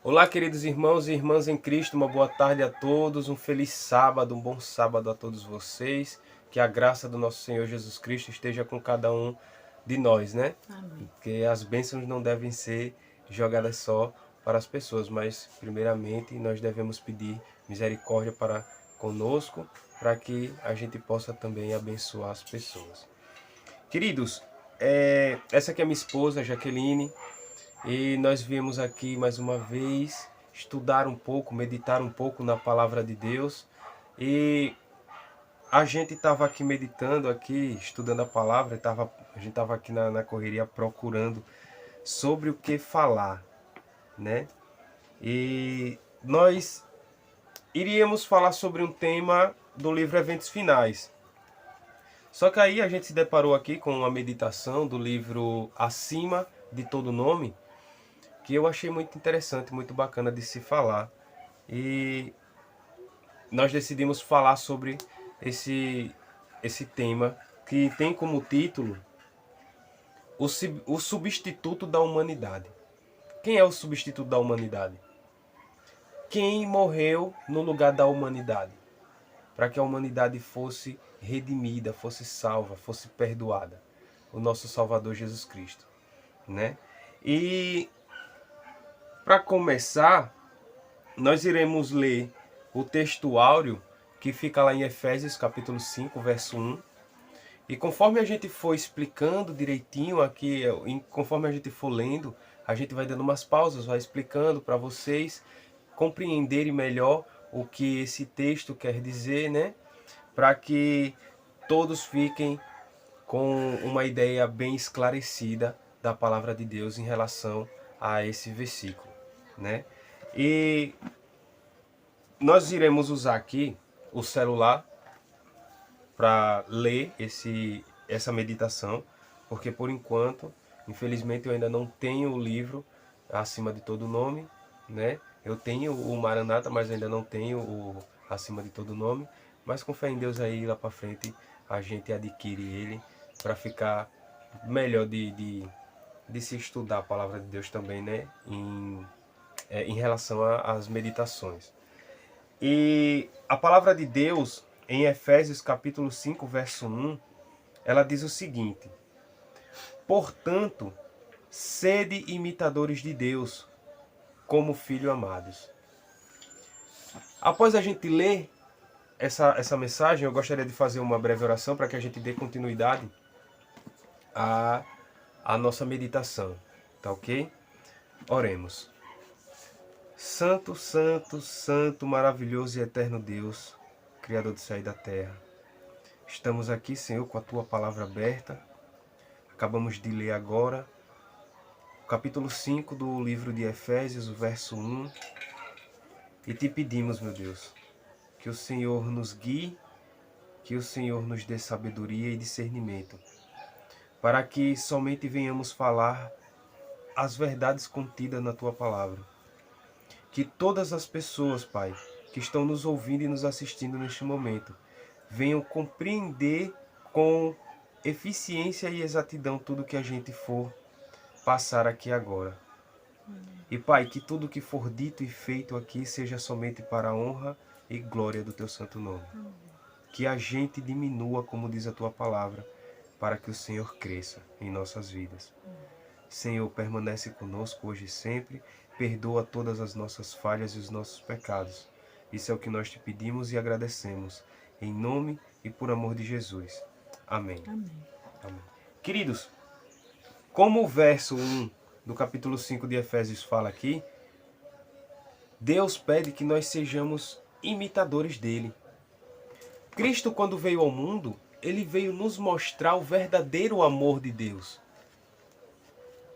Olá, queridos irmãos e irmãs em Cristo, uma boa tarde a todos, um feliz sábado, um bom sábado a todos vocês. Que a graça do nosso Senhor Jesus Cristo esteja com cada um de nós, né? Amém. Porque as bênçãos não devem ser jogadas só para as pessoas, mas primeiramente nós devemos pedir misericórdia para conosco, para que a gente possa também abençoar as pessoas. Queridos, essa aqui é minha esposa, Jaqueline. E nós viemos aqui mais uma vez estudar um pouco, meditar um pouco na palavra de Deus. E a gente estava aqui meditando, aqui estudando a palavra, a gente estava aqui na correria procurando sobre o que falar, né? E nós iríamos falar sobre um tema do livro Eventos Finais. Só que aí a gente se deparou aqui com uma meditação do livro Acima de Todo Nome, que eu achei muito interessante, muito bacana de se falar. E nós decidimos falar sobre esse tema, que tem como título o substituto da humanidade. Quem é o substituto da humanidade? Quem morreu no lugar da humanidade, para que a humanidade fosse redimida, fosse salva, fosse perdoada? O nosso Salvador Jesus Cristo, né? E para começar, nós iremos ler o texto áureo que fica lá em Efésios capítulo 5, verso 1. E conforme a gente for explicando direitinho aqui, conforme a gente for lendo, a gente vai dando umas pausas, vai explicando para vocês compreenderem melhor o que esse texto quer dizer, né? Para que todos fiquem com uma ideia bem esclarecida da palavra de Deus em relação a esse versículo, né? E nós iremos usar aqui o celular para ler essa meditação, porque por enquanto, infelizmente, eu ainda não tenho o livro Acima de Todo Nome, né? Eu tenho o Maranata, mas ainda não tenho o Acima de Todo Nome. Mas com fé em Deus aí, lá para frente, a gente adquire ele para ficar melhor de se estudar a palavra de Deus também, né? Em relação às meditações. E a palavra de Deus, em Efésios capítulo 5, verso 1, ela diz o seguinte: portanto, sede imitadores de Deus, como filhos amados. Após a gente ler essa mensagem, eu gostaria de fazer uma breve oração para que a gente dê continuidade à nossa meditação, tá ok? Oremos. Santo, santo, santo, maravilhoso e eterno Deus, Criador do céu e da terra. Estamos aqui, Senhor, com a Tua palavra aberta. Acabamos de ler agora o capítulo 5 do livro de Efésios, o verso 1. E te pedimos, meu Deus, que o Senhor nos guie, que o Senhor nos dê sabedoria e discernimento, para que somente venhamos falar as verdades contidas na Tua palavra. Que todas as pessoas, Pai, que estão nos ouvindo e nos assistindo neste momento, venham compreender com eficiência e exatidão tudo que a gente for passar aqui agora. E Pai, que tudo que for dito e feito aqui seja somente para a honra e glória do Teu santo nome. Que a gente diminua, como diz a Tua palavra, para que o Senhor cresça em nossas vidas. Senhor, permanece conosco hoje e sempre, perdoa todas as nossas falhas e os nossos pecados. Isso é o que nós te pedimos e agradecemos, em nome e por amor de Jesus. Amém. Amém. Amém. Queridos, como o verso 1 do capítulo 5 de Efésios fala aqui, Deus pede que nós sejamos imitadores dele. Cristo, quando veio ao mundo, ele veio nos mostrar o verdadeiro amor de Deus.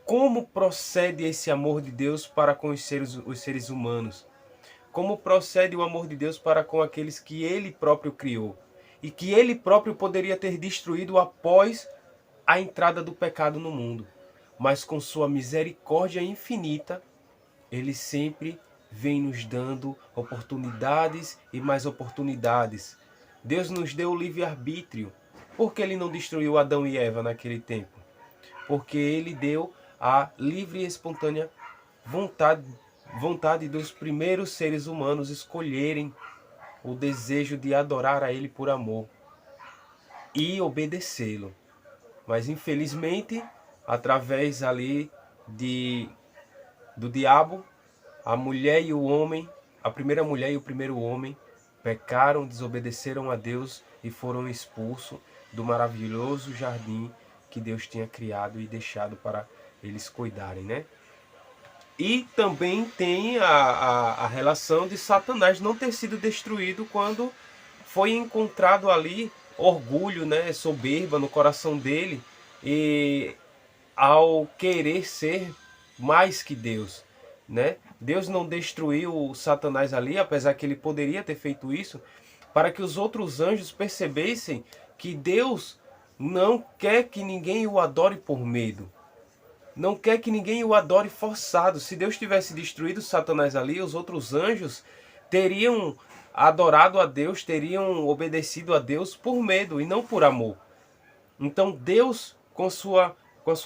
Como procede esse amor de Deus para com os seres humanos? Como procede o amor de Deus para com aqueles que Ele próprio criou? E que Ele próprio poderia ter destruído após a entrada do pecado no mundo. Mas com sua misericórdia infinita, Ele sempre vem nos dando oportunidades e mais oportunidades. Deus nos deu o livre-arbítrio. Por que Ele não destruiu Adão e Eva naquele tempo? Porque Ele deu a livre e espontânea vontade vontade dos primeiros seres humanos escolherem o desejo de adorar a Ele por amor e obedecê-lo. Mas infelizmente, através ali do diabo, a mulher e o homem, a primeira mulher e o primeiro homem, pecaram, desobedeceram a Deus e foram expulsos do maravilhoso jardim que Deus tinha criado e deixado para eles cuidarem, né? E também tem a relação de Satanás não ter sido destruído quando foi encontrado ali orgulho, né, soberba no coração dele, e ao querer ser mais que Deus, né? Deus não destruiu Satanás ali, apesar que ele poderia ter feito isso, para que os outros anjos percebessem que Deus não quer que ninguém o adore por medo. Não quer que ninguém o adore forçado. Se Deus tivesse destruído Satanás ali, os outros anjos teriam adorado a Deus, teriam obedecido a Deus por medo e não por amor. Então Deus, com a sua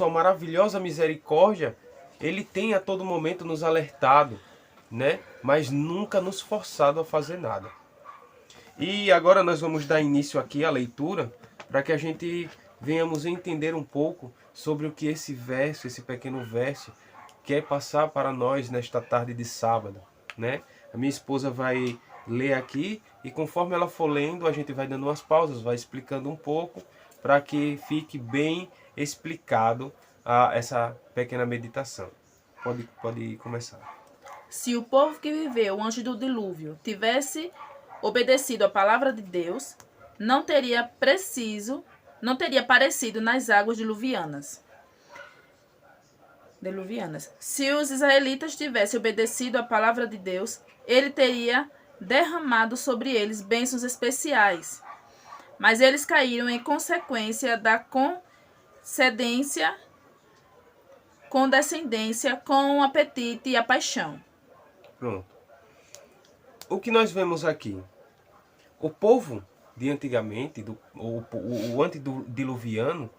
maravilhosa misericórdia, Ele tem a todo momento nos alertado, né? Mas nunca nos forçado a fazer nada. E agora nós vamos dar início aqui à leitura, para que a gente venhamos entender um pouco sobre o que esse verso, esse pequeno verso, quer passar para nós nesta tarde de sábado, né? A minha esposa vai ler aqui e conforme ela for lendo, a gente vai dando umas pausas, vai explicando um pouco, para que fique bem explicado essa pequena meditação. Pode começar. Se o povo que viveu antes do dilúvio tivesse obedecido à palavra de Deus, não teria parecido nas águas diluvianas. Se os israelitas tivessem obedecido à palavra de Deus, ele teria derramado sobre eles bênçãos especiais. Mas eles caíram em consequência da condescendência com o apetite e a paixão. Pronto. O que nós vemos aqui? O povo de antigamente, o antediluviano,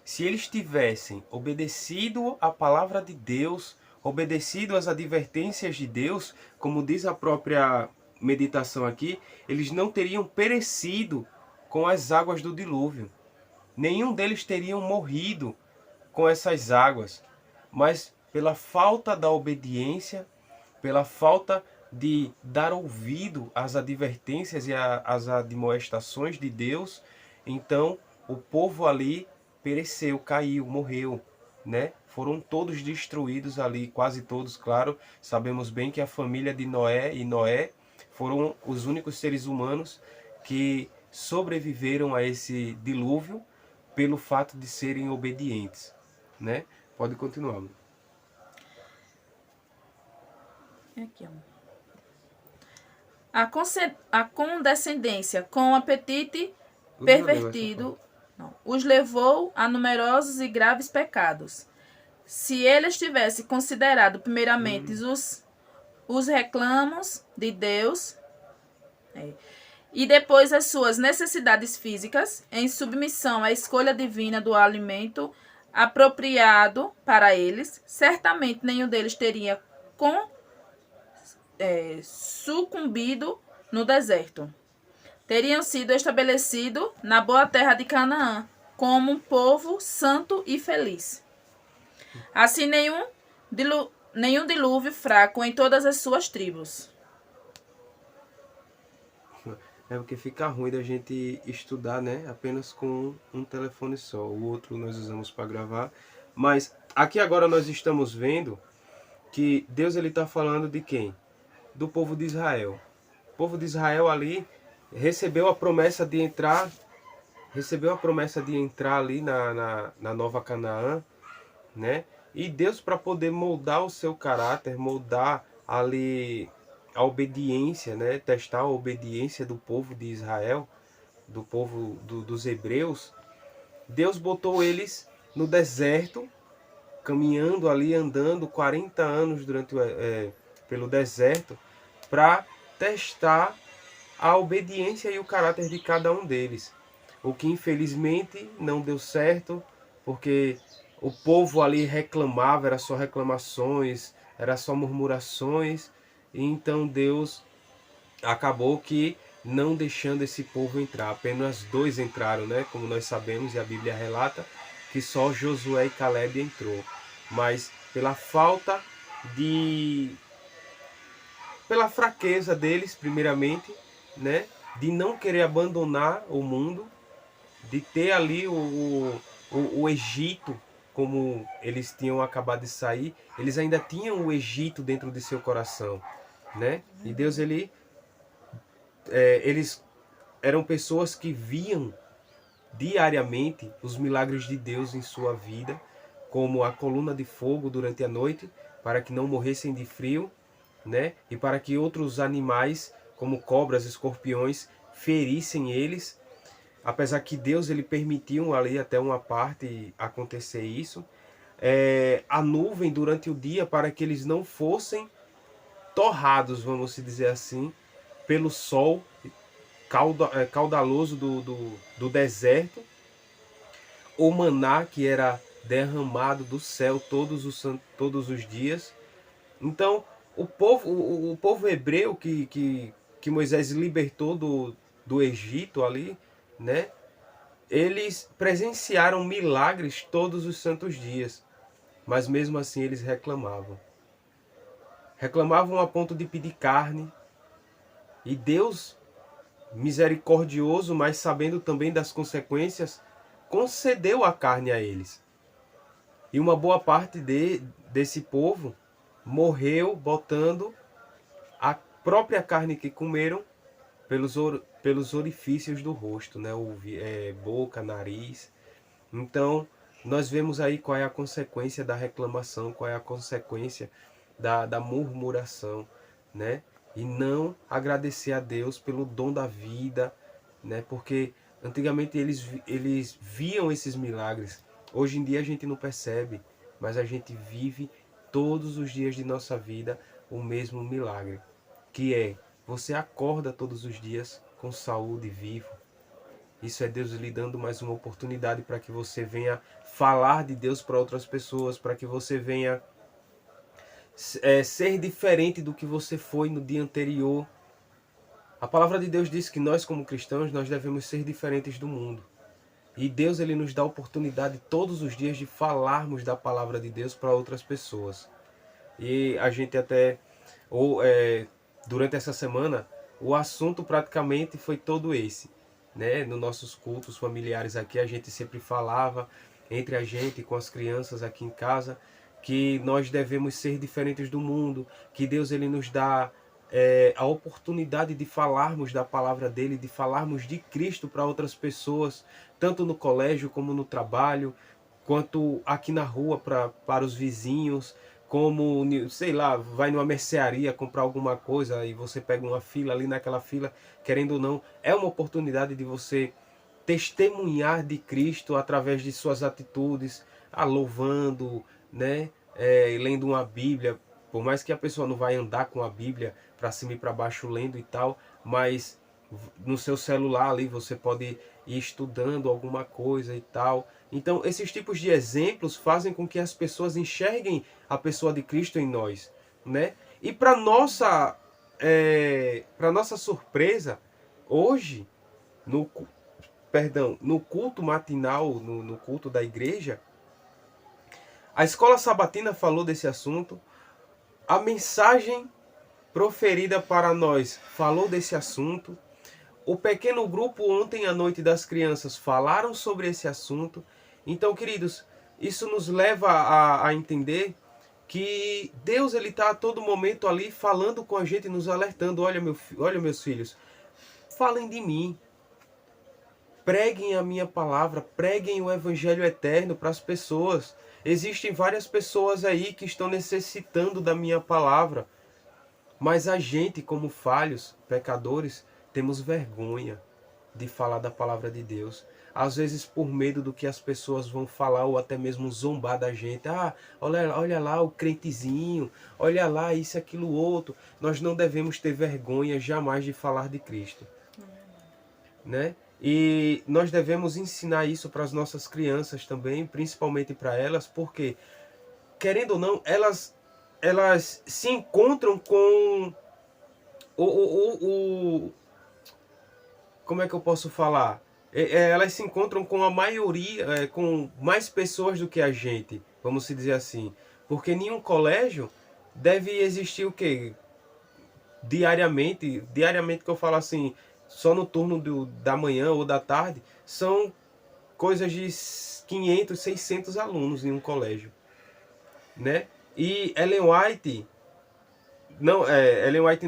se eles tivessem obedecido à palavra de Deus, obedecido às advertências de Deus, como diz a própria meditação aqui, eles não teriam perecido com as águas do dilúvio. Nenhum deles teriam morrido com essas águas, mas pela falta da obediência, pela falta de dar ouvido às advertências e às admoestações de Deus, então o povo ali pereceu, caiu, morreu, né? Foram todos destruídos ali, quase todos, claro. Sabemos bem que a família de Noé e Noé foram os únicos seres humanos que sobreviveram a esse dilúvio pelo fato de serem obedientes, né? Pode continuar. Aqui, ó. A condescendência com o apetite pervertido os levou a numerosos e graves pecados. Se eles tivessem considerado primeiramente os reclamos de Deus e depois as suas necessidades físicas, em submissão à escolha divina do alimento apropriado para eles, certamente nenhum deles teria sucumbido no deserto. Teriam sido estabelecidos na boa terra de Canaã, como um povo santo e feliz. Assim, nenhum dilúvio fraco em todas as suas tribos. É porque fica ruim da gente estudar, né? Apenas com um telefone só. O outro nós usamos para gravar. Mas aqui agora nós estamos vendo que Deus ele está falando de quem? Do povo de Israel. O povo de Israel ali recebeu a promessa de entrar ali na Nova Canaã, né? E Deus, para poder moldar o seu caráter, moldar ali a obediência, né? Testar a obediência do povo de Israel, do povo dos hebreus, Deus botou eles no deserto, caminhando ali, andando 40 anos pelo deserto, para testar a obediência e o caráter de cada um deles. O que infelizmente não deu certo, porque o povo ali reclamava, era só reclamações, era só murmurações, e então Deus acabou que não deixando esse povo entrar. Apenas 2 entraram, né? Como nós sabemos, e a Bíblia relata que só Josué e Caleb entrou. Mas pela falta de... pela fraqueza deles, primeiramente, né? De não querer abandonar o mundo, de ter ali o Egito, como eles tinham acabado de sair, eles ainda tinham o Egito dentro de seu coração, né? E Deus, eles eram pessoas que viam diariamente os milagres de Deus em sua vida, como a coluna de fogo durante a noite, para que não morressem de frio, né? E para que outros animais, como cobras, escorpiões, ferissem eles. Apesar que Deus ele permitiu ali até uma parte acontecer isso. A nuvem durante o dia para que eles não fossem torrados, vamos dizer assim, pelo sol caudaloso do deserto. O maná que era derramado do céu todos os dias. Então, o povo hebreu que Moisés libertou do Egito ali, né? Eles presenciaram milagres todos os santos dias, mas mesmo assim eles reclamavam. Reclamavam a ponto de pedir carne. E Deus, misericordioso, mas sabendo também das consequências, concedeu a carne a eles. E uma boa parte desse povo morreu botando a própria carne que comeram pelos orifícios do rosto, né? Boca, nariz. Então, nós vemos aí qual é a consequência da reclamação, qual é a consequência da murmuração, né? E não agradecer a Deus pelo dom da vida, né? Porque antigamente eles viam esses milagres. Hoje em dia a gente não percebe, mas a gente vive todos os dias de nossa vida o mesmo milagre, que é você acorda todos os dias com saúde, vivo. Isso é Deus lhe dando mais uma oportunidade para que você venha falar de Deus para outras pessoas, para que você venha ser diferente do que você foi no dia anterior. A palavra de Deus diz que nós, como cristãos, nós devemos ser diferentes do mundo. E Deus ele nos dá a oportunidade todos os dias de falarmos da palavra de Deus para outras pessoas. E a gente até, durante essa semana, o assunto praticamente foi todo esse, né? Nos nossos cultos familiares aqui, a gente sempre falava entre a gente, com as crianças aqui em casa, que nós devemos ser diferentes do mundo, que Deus ele nos dá a oportunidade de falarmos da palavra dele, de falarmos de Cristo para outras pessoas, tanto no colégio como no trabalho, quanto aqui na rua para os vizinhos, como, sei lá, vai numa mercearia comprar alguma coisa e você pega uma fila ali, naquela fila, querendo ou não, é uma oportunidade de você testemunhar de Cristo através de suas atitudes, louvando, né, lendo uma Bíblia. Por mais que a pessoa não vai andar com a Bíblia para cima e para baixo lendo e tal, mas no seu celular ali você pode ir estudando alguma coisa e tal. Então esses tipos de exemplos fazem com que as pessoas enxerguem a pessoa de Cristo em nós, né? E para nossa surpresa, hoje no culto matinal, no culto da igreja, a escola sabatina falou desse assunto. A mensagem proferida para nós falou desse assunto. O pequeno grupo ontem à noite das crianças falaram sobre esse assunto. Então, queridos, isso nos leva a entender que Deus ele está a todo momento ali falando com a gente, nos alertando. Olha, meus filhos, falem de mim. Preguem a minha palavra, preguem o evangelho eterno para as pessoas. Existem várias pessoas aí que estão necessitando da minha palavra. Mas a gente, como falhos, pecadores, temos vergonha de falar da palavra de Deus. Às vezes por medo do que as pessoas vão falar ou até mesmo zombar da gente. Olha lá o crentezinho, olha lá isso, aquilo, outro. Nós não devemos ter vergonha jamais de falar de Cristo, né? E nós devemos ensinar isso para as nossas crianças também, principalmente para elas, porque, querendo ou não, elas elas se encontram com como é que eu posso falar? Elas se encontram com a maioria, com mais pessoas do que a gente, vamos se dizer assim. Porque nenhum colégio deve existir o quê? Diariamente que eu falo assim, só no turno da manhã ou da tarde, são coisas de 500, 600 alunos em um colégio, né? E Ellen White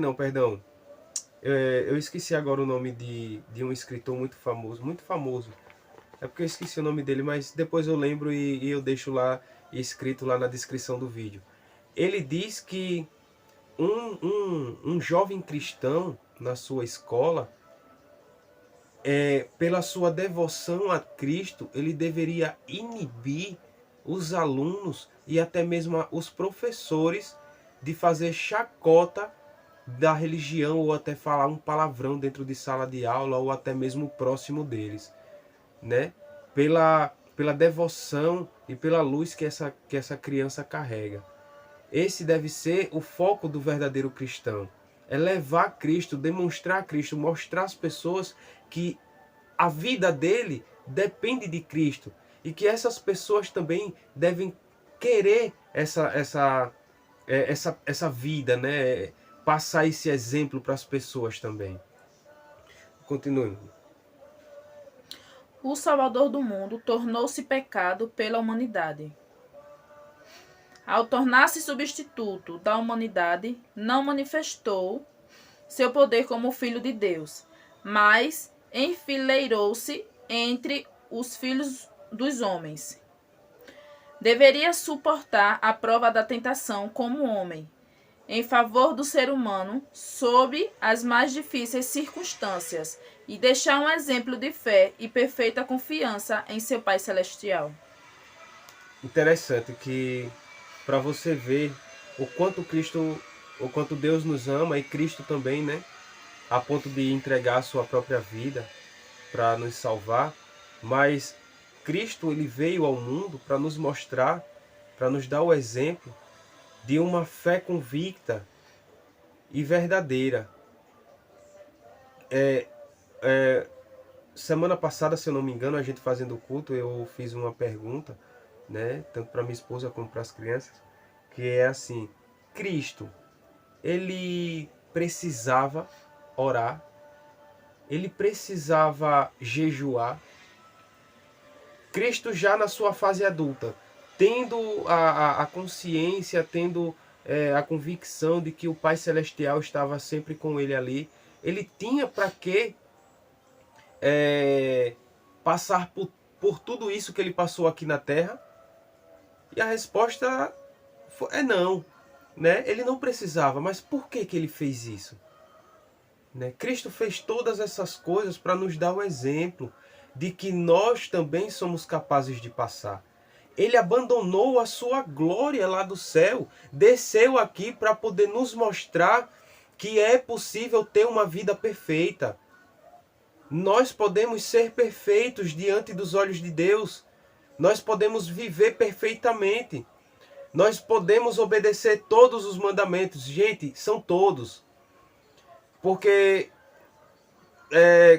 não, perdão. Eu esqueci agora o nome de um escritor muito famoso, muito famoso. É porque eu esqueci o nome dele, mas depois eu lembro e eu deixo lá escrito lá na descrição do vídeo. Ele diz que um jovem cristão na sua escola, pela sua devoção a Cristo, ele deveria inibir os alunos e até mesmo os professores de fazer chacota da religião ou até falar um palavrão dentro de sala de aula ou até mesmo próximo deles, né? Pela devoção e pela luz que essa criança carrega. Esse deve ser o foco do verdadeiro cristão. É levar Cristo, demonstrar Cristo, mostrar às pessoas que a vida dele depende de Cristo e que essas pessoas também devem querer essa vida, né? Passar esse exemplo para as pessoas também. Continue. O Salvador do mundo tornou-se pecado pela humanidade. Ao tornar-se substituto da humanidade, não manifestou seu poder como Filho de Deus, mas enfileirou-se entre os filhos dos homens. Deveria suportar a prova da tentação como homem, em favor do ser humano, sob as mais difíceis circunstâncias, e deixar um exemplo de fé e perfeita confiança em seu Pai Celestial. Interessante que, para você ver o quanto Deus nos ama, e Cristo também, né? A ponto de entregar a sua própria vida para nos salvar, mas Cristo, ele veio ao mundo para nos mostrar, para nos dar o exemplo de uma fé convicta e verdadeira. Semana passada, se eu não me engano, a gente fazendo o culto, eu fiz uma pergunta, né, tanto para minha esposa como para as crianças, que é assim: Cristo, ele precisava orar, ele precisava jejuar. Cristo já na sua fase adulta, tendo a consciência, tendo a convicção de que o Pai Celestial estava sempre com ele ali, ele tinha para que passar por tudo isso que ele passou aqui na Terra? E a resposta é não, né? Ele não precisava, mas por que ele fez isso? Né? Cristo fez todas essas coisas para nos dar o exemplo de que nós também somos capazes de passar. Ele abandonou a sua glória lá do céu, desceu aqui para poder nos mostrar que é possível ter uma vida perfeita. Nós podemos ser perfeitos diante dos olhos de Deus. Nós podemos viver perfeitamente. Nós podemos obedecer todos os mandamentos. Gente, são todos. Porque,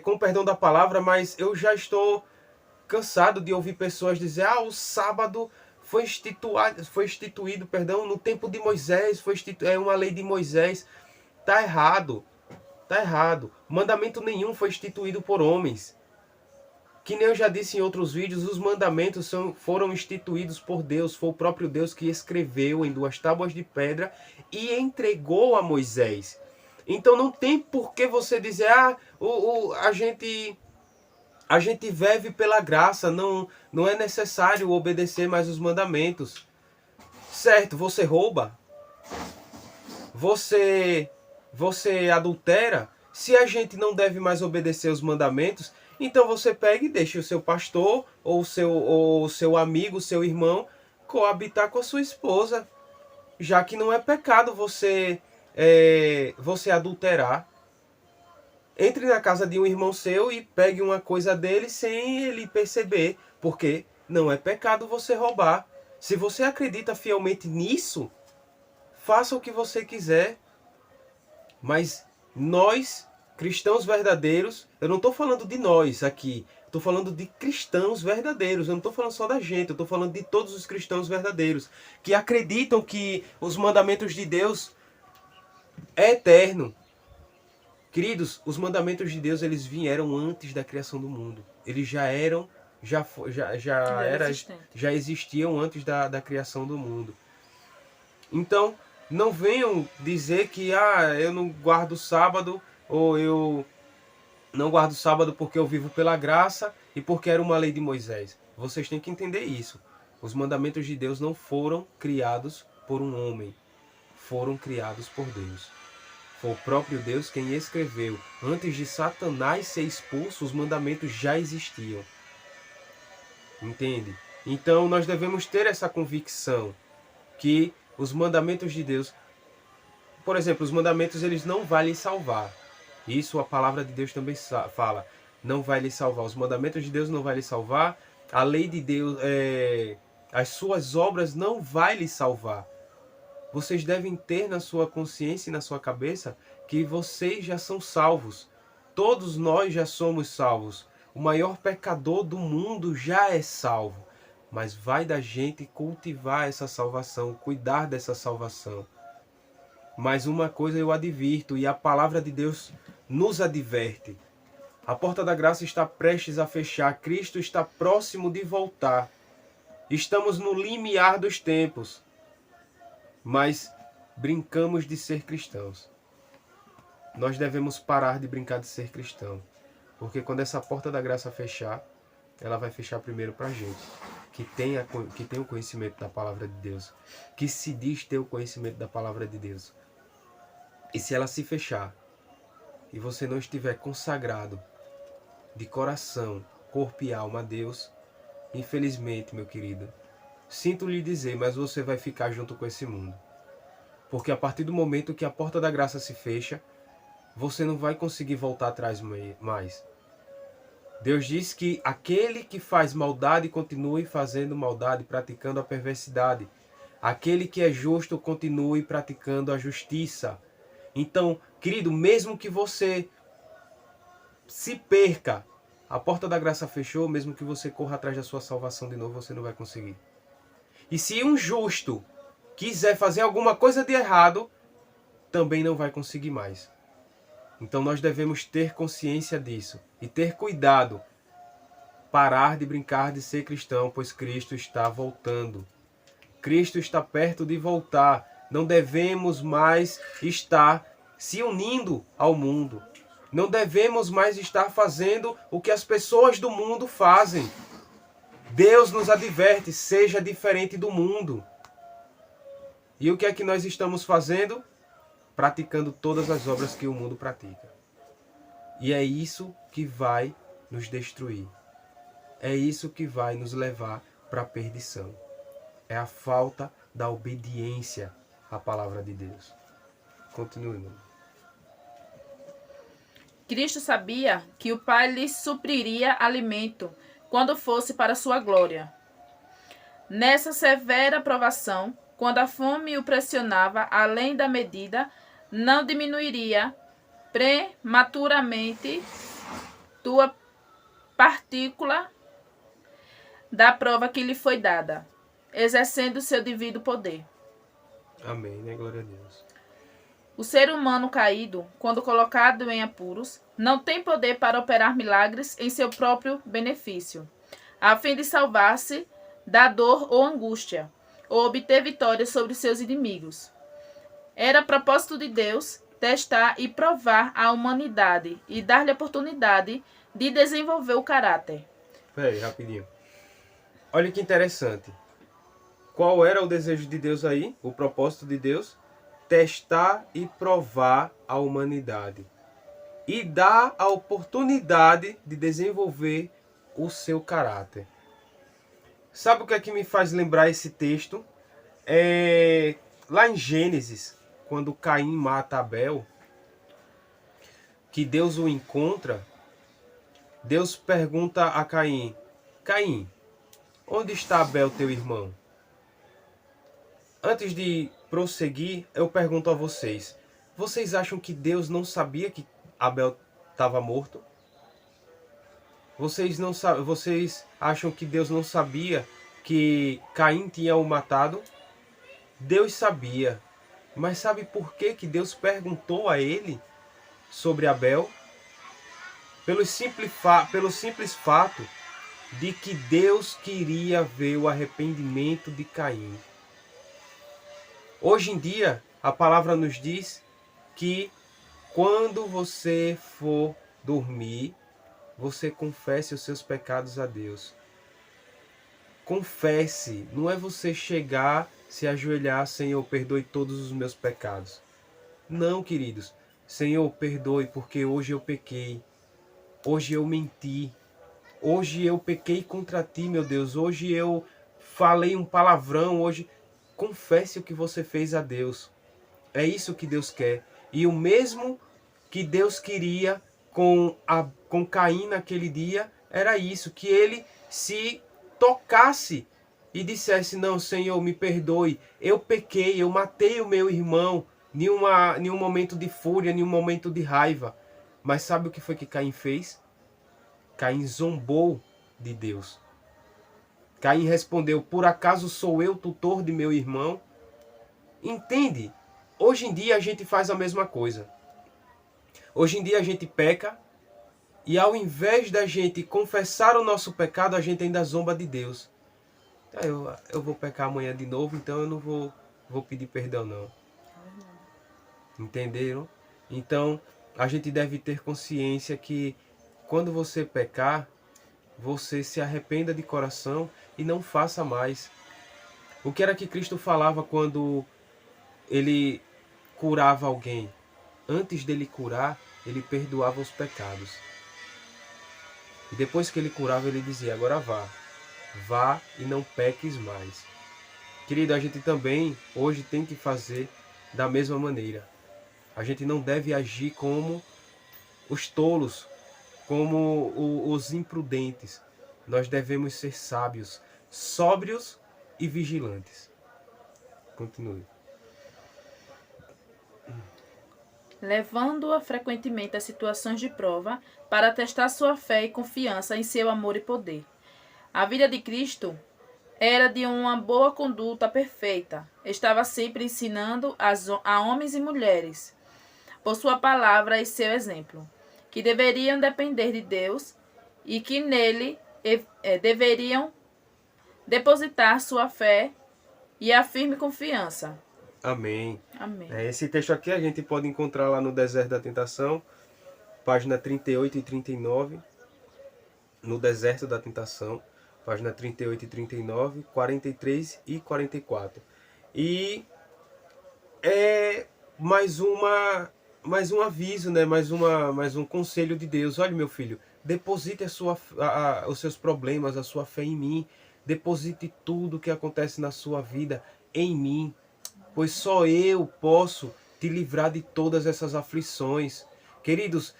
com perdão da palavra, mas eu já estou cansado de ouvir pessoas dizer: o sábado foi instituído, no tempo de Moisés, é uma lei de Moisés. Está errado. Está errado. Mandamento nenhum foi instituído por homens. Que nem eu já disse em outros vídeos, os mandamentos foram instituídos por Deus. Foi o próprio Deus que escreveu em 2 tábuas de pedra e entregou a Moisés. Então não tem por que você dizer: a gente vive pela graça, não é necessário obedecer mais os mandamentos. Certo, você rouba, você adultera. Se a gente não deve mais obedecer os mandamentos, então você pega e deixa o seu pastor ou o seu amigo, o seu irmão, coabitar com a sua esposa, já que não é pecado você adulterar. Entre na casa de um irmão seu e pegue uma coisa dele sem ele perceber, porque não é pecado você roubar. Se você acredita fielmente nisso, faça o que você quiser. Mas nós, cristãos verdadeiros, eu não estou falando de nós aqui, estou falando de cristãos verdadeiros, eu não estou falando só da gente, eu estou falando de todos os cristãos verdadeiros, que acreditam que os mandamentos de Deus é eterno. Queridos, os mandamentos de Deus, eles vieram antes da criação do mundo. Eles já eram, já existiam antes da criação do mundo. Então, não venham dizer que eu não guardo sábado, ou eu não guardo sábado porque eu vivo pela graça e porque era uma lei de Moisés. Vocês têm que entender isso. Os mandamentos de Deus não foram criados por um homem, foram criados por Deus. Foi o próprio Deus quem escreveu. Antes de Satanás ser expulso, os mandamentos já existiam. Entende? Então nós devemos ter essa convicção que os mandamentos de Deus, por exemplo, os mandamentos eles não vão lhe salvar. Isso a palavra de Deus também fala. Não vai lhe salvar. Os mandamentos de Deus não vai lhe salvar. A lei de Deus, as suas obras não vai lhe salvar. Vocês devem ter na sua consciência e na sua cabeça que vocês já são salvos. Todos nós já somos salvos. O maior pecador do mundo já é salvo. Mas vai da gente cultivar essa salvação, cuidar dessa salvação. Mas uma coisa eu advirto, e a palavra de Deus nos adverte. A porta da graça está prestes a fechar. Cristo está próximo de voltar. Estamos no limiar dos tempos. Mas brincamos de ser cristãos. Nós devemos parar de brincar de ser cristão. Porque quando essa porta da graça fechar, ela vai fechar primeiro para a gente, que tem o conhecimento da palavra de Deus, que se diz ter o conhecimento da palavra de Deus. E se ela se fechar, e você não estiver consagrado de coração, corpo e alma a Deus, infelizmente, meu querido, sinto lhe dizer, mas você vai ficar junto com esse mundo. Porque a partir do momento que a porta da graça se fecha, você não vai conseguir voltar atrás mais. Deus diz que aquele que faz maldade continue fazendo maldade, praticando a perversidade. Aquele que é justo continue praticando a justiça. Então, querido, mesmo que você se perca, a porta da graça fechou, mesmo que você corra atrás da sua salvação de novo, você não vai conseguir. E se um justo quiser fazer alguma coisa de errado, também não vai conseguir mais. Então nós devemos ter consciência disso e ter cuidado. Parar de brincar de ser cristão, pois Cristo está voltando. Cristo está perto de voltar. Não devemos mais estar se unindo ao mundo. Não devemos mais estar fazendo o que as pessoas do mundo fazem. Deus nos adverte, seja diferente do mundo. E o que é que nós estamos fazendo? Praticando todas as obras que o mundo pratica. E é isso que vai nos destruir. É isso que vai nos levar para a perdição. É a falta da obediência à palavra de Deus. Continue, irmão. Cristo sabia que o Pai lhe supriria alimento quando fosse para sua glória. Nessa severa provação, quando a fome o pressionava além da medida, não diminuiria prematuramente tua partícula da prova que lhe foi dada, exercendo seu devido poder. Amém, né? Glória a Deus. O ser humano caído, quando colocado em apuros, não tem poder para operar milagres em seu próprio benefício, a fim de salvar-se da dor ou angústia, ou obter vitória sobre seus inimigos. Era propósito de Deus testar e provar a humanidade e dar-lhe a oportunidade de desenvolver o caráter. Peraí, rapidinho. Olha que interessante. Qual era o desejo de Deus aí? O propósito de Deus? Testar e provar a humanidade. E dar a oportunidade de desenvolver o seu caráter. Sabe o que é que me faz lembrar esse texto? Lá em Gênesis, quando Caim mata Abel, que Deus o encontra, Deus pergunta a Caim: Caim, onde está Abel, teu irmão? Antes de prosseguir, eu pergunto a vocês. Vocês acham que Deus não sabia que Abel estava morto? Vocês acham que Deus não sabia que Caim tinha o matado? Deus sabia. Mas sabe por que Deus perguntou a ele sobre Abel? Pelo simples fato de que Deus queria ver o arrependimento de Caim. Hoje em dia, a palavra nos diz que quando você for dormir, você confesse os seus pecados a Deus. Confesse, não é você chegar, se ajoelhar, Senhor, perdoe todos os meus pecados. Não, queridos. Senhor, perdoe porque hoje eu pequei. Hoje eu menti. Hoje eu pequei contra ti, meu Deus. Hoje eu falei um palavrão. Hoje, confesse o que você fez a Deus. É isso que Deus quer. E o mesmo que Deus queria com Caim naquele dia, era isso, que ele se tocasse e dissesse, não, Senhor, me perdoe, eu pequei, eu matei o meu irmão em um momento de fúria, em um momento de raiva. Mas sabe o que foi que Caim fez? Caim zombou de Deus. Caim respondeu, por acaso sou eu tutor de meu irmão? Entende? Hoje em dia a gente faz a mesma coisa. Hoje em dia a gente peca e ao invés da gente confessar o nosso pecado, a gente ainda zomba de Deus. Eu vou pecar amanhã de novo, então eu não vou pedir perdão não. Entenderam? Então a gente deve ter consciência que quando você pecar, você se arrependa de coração e não faça mais. O que era que Cristo falava quando ele curava alguém? Antes dele curar, ele perdoava os pecados. E depois que ele curava, ele dizia, agora vá. Vá e não peques mais. Querido, a gente também hoje tem que fazer da mesma maneira. A gente não deve agir como os tolos, como os imprudentes. Nós devemos ser sábios, sóbrios e vigilantes. Continue. Levando-a frequentemente a situações de prova para testar sua fé e confiança em seu amor e poder. A vida de Cristo era de uma boa conduta perfeita. Estava sempre ensinando a homens e mulheres, por sua palavra e seu exemplo, que deveriam depender de Deus e que nele deveriam depositar sua fé e a firme confiança. Amém. Amém. Esse texto aqui a gente pode encontrar lá no Deserto da Tentação, página 38 e 39. No Deserto da Tentação, página 38 e 39, 43 e 44. E é mais um aviso, né? mais um conselho de Deus. Olha, meu filho, deposite os seus problemas, a sua fé em mim. Deposite tudo que acontece na sua vida em mim. Pois só eu posso te livrar de todas essas aflições. Queridos,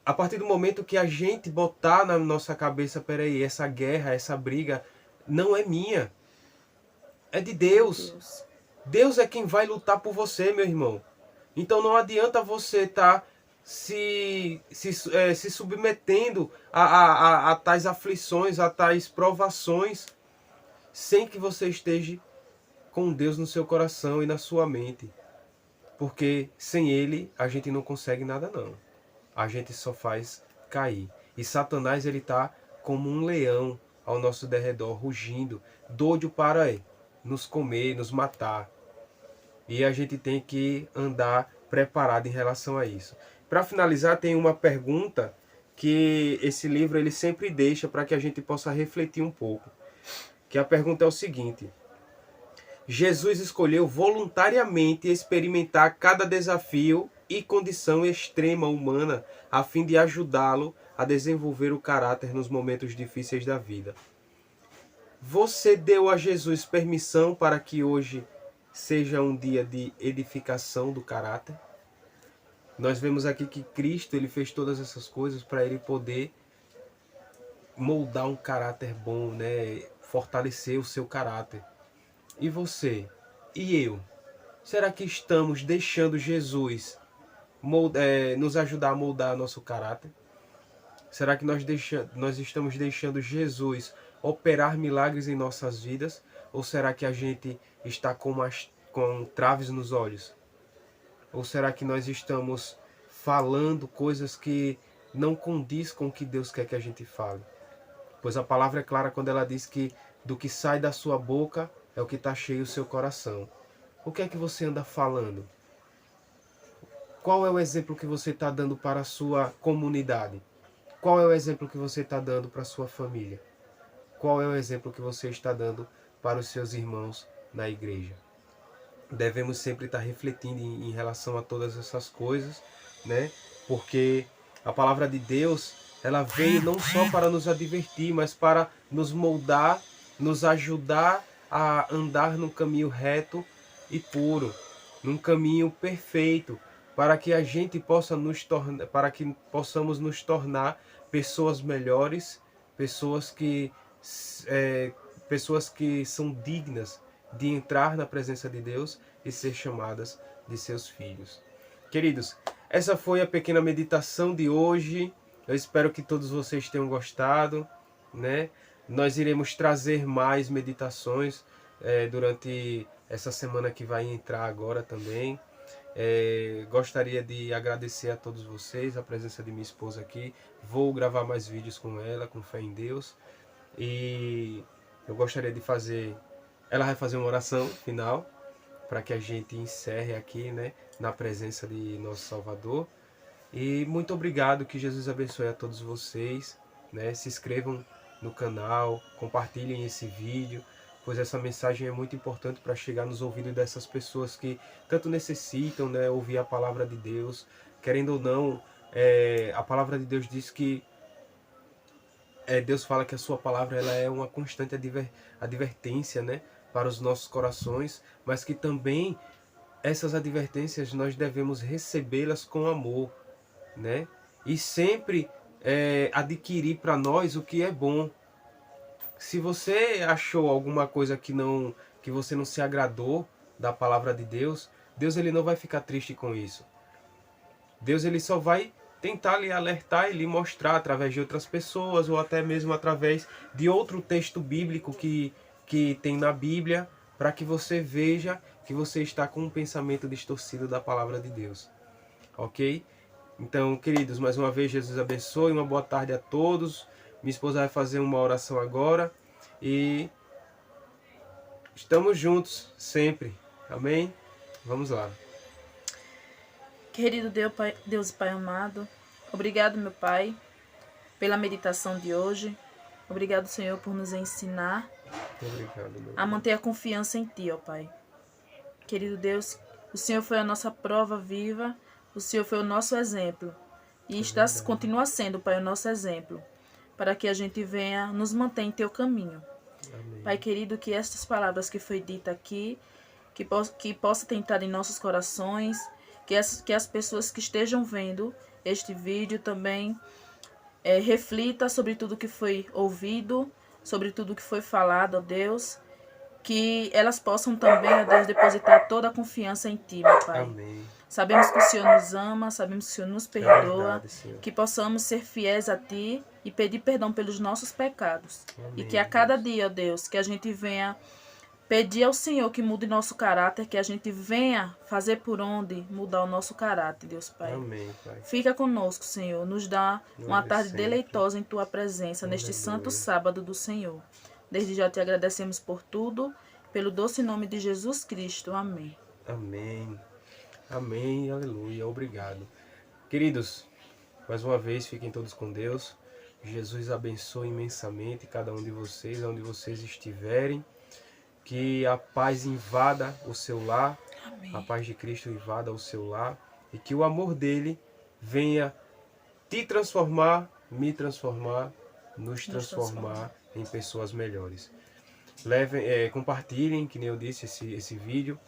a partir do momento que a gente botar na nossa cabeça, peraí, essa guerra, essa briga, não é minha. É de Deus. Deus é quem vai lutar por você, meu irmão. Então não adianta você estar se submetendo a tais aflições, a tais provações, sem que você esteja com Deus no seu coração e na sua mente. Porque sem Ele a gente não consegue nada não. A gente só faz cair. E Satanás ele está como um leão ao nosso derredor, rugindo, doido para nos comer, nos matar. E a gente tem que andar preparado em relação a isso. Para finalizar, tem uma pergunta que esse livro ele sempre deixa para que a gente possa refletir um pouco. Que a pergunta é o seguinte: Jesus escolheu voluntariamente experimentar cada desafio e condição extrema humana a fim de ajudá-lo a desenvolver o caráter nos momentos difíceis da vida. Você deu a Jesus permissão para que hoje seja um dia de edificação do caráter? Nós vemos aqui que Cristo ele fez todas essas coisas para ele poder moldar um caráter bom, né? Fortalecer o seu caráter. E você? E eu? Será que estamos deixando Jesus nos ajudar a moldar nosso caráter? Será que nós estamos deixando Jesus operar milagres em nossas vidas? Ou será que a gente está com traves nos olhos? Ou será que nós estamos falando coisas que não condiz com o que Deus quer que a gente fale? Pois a palavra é clara quando ela diz que do que sai da sua boca é o que está cheio o seu coração. O que é que você anda falando? Qual é o exemplo que você está dando para a sua comunidade? Qual é o exemplo que você está dando para a sua família? Qual é o exemplo que você está dando para os seus irmãos na igreja? Devemos sempre estar refletindo em relação a todas essas coisas, né? Porque a palavra de Deus, ela veio não só para nos advertir, mas para nos moldar, nos ajudar a andar num caminho reto e puro, num caminho perfeito, para que a gente possa possamos nos tornar pessoas melhores, pessoas que são dignas de entrar na presença de Deus e ser chamadas de seus filhos. Queridos, essa foi a pequena meditação de hoje. Eu espero que todos vocês tenham gostado, né? Nós iremos trazer mais meditações durante essa semana que vai entrar agora também. Gostaria de agradecer a todos vocês, a presença de minha esposa aqui. Vou gravar mais vídeos com ela, com fé em Deus. E eu gostaria de fazer... Ela vai fazer uma oração final para que a gente encerre aqui, né, na presença de nosso Salvador. E muito obrigado, que Jesus abençoe a todos vocês, né? Se inscrevam no canal, compartilhem esse vídeo, pois essa mensagem é muito importante para chegar nos ouvidos dessas pessoas que tanto necessitam, né, ouvir a palavra de Deus. Querendo ou não, a palavra de Deus diz que Deus fala que a sua palavra ela é uma constante advertência, né, para os nossos corações, mas que também essas advertências nós devemos recebê-las com amor, né? E sempre adquirir para nós o que é bom. Se você achou alguma coisa que você não se agradou da palavra de Deus, Deus ele não vai ficar triste com isso. Deus ele só vai tentar lhe alertar e lhe mostrar através de outras pessoas ou até mesmo através de outro texto bíblico que tem na Bíblia, para que você veja que você está com um pensamento distorcido da palavra de Deus. Ok? Então, queridos, mais uma vez, Jesus abençoe, uma boa tarde a todos. Minha esposa vai fazer uma oração agora e estamos juntos sempre. Amém? Vamos lá. Querido Deus e Pai amado, obrigado, meu Pai, pela meditação de hoje. Obrigado, Senhor, por nos ensinar a manter a confiança em Ti, ó Pai. Querido Deus, o Senhor foi a nossa prova viva, o Senhor foi o nosso exemplo. E continua sendo, Pai, o nosso exemplo, para que a gente venha nos manter em Teu caminho. Amém. Pai querido, que estas palavras que foi dita aqui, que possa ter entrado em nossos corações, que as pessoas que estejam vendo este vídeo também reflita sobre tudo que foi ouvido, sobre tudo que foi falado, ó Deus, que elas possam também, ó Deus, depositar toda a confiança em Ti, meu Pai. Amém. Sabemos que o Senhor nos ama, sabemos que o Senhor nos perdoa, verdade, que possamos ser fiéis a Ti e pedir perdão pelos nossos pecados. Amém, e que a cada dia, ó Deus, que a gente venha pedir ao Senhor que mude nosso caráter, que a gente venha fazer por onde mudar o nosso caráter, Deus Pai. Amém, Pai. Fica conosco, Senhor, nos dá uma tarde deleitosa em Tua presença, neste santo sábado do Senhor. Desde já Te agradecemos por tudo, pelo doce nome de Jesus Cristo. Amém. Amém. Amém, aleluia, obrigado. Queridos, mais uma vez, fiquem todos com Deus. Jesus abençoe imensamente cada um de vocês, onde vocês estiverem. Que a paz invada o seu lar, amém. A paz de Cristo invada o seu lar e que o amor dele venha te transformar, me transformar, nos transformar em pessoas melhores. Compartilhem, que nem eu disse, esse vídeo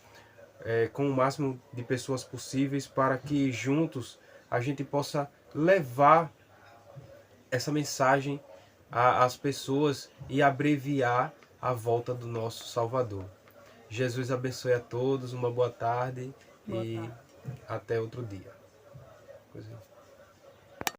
com o máximo de pessoas possíveis, para que juntos a gente possa levar essa mensagem às pessoas e abreviar a volta do nosso Salvador. Jesus abençoe a todos, uma boa tarde Boa e tarde. até outro dia.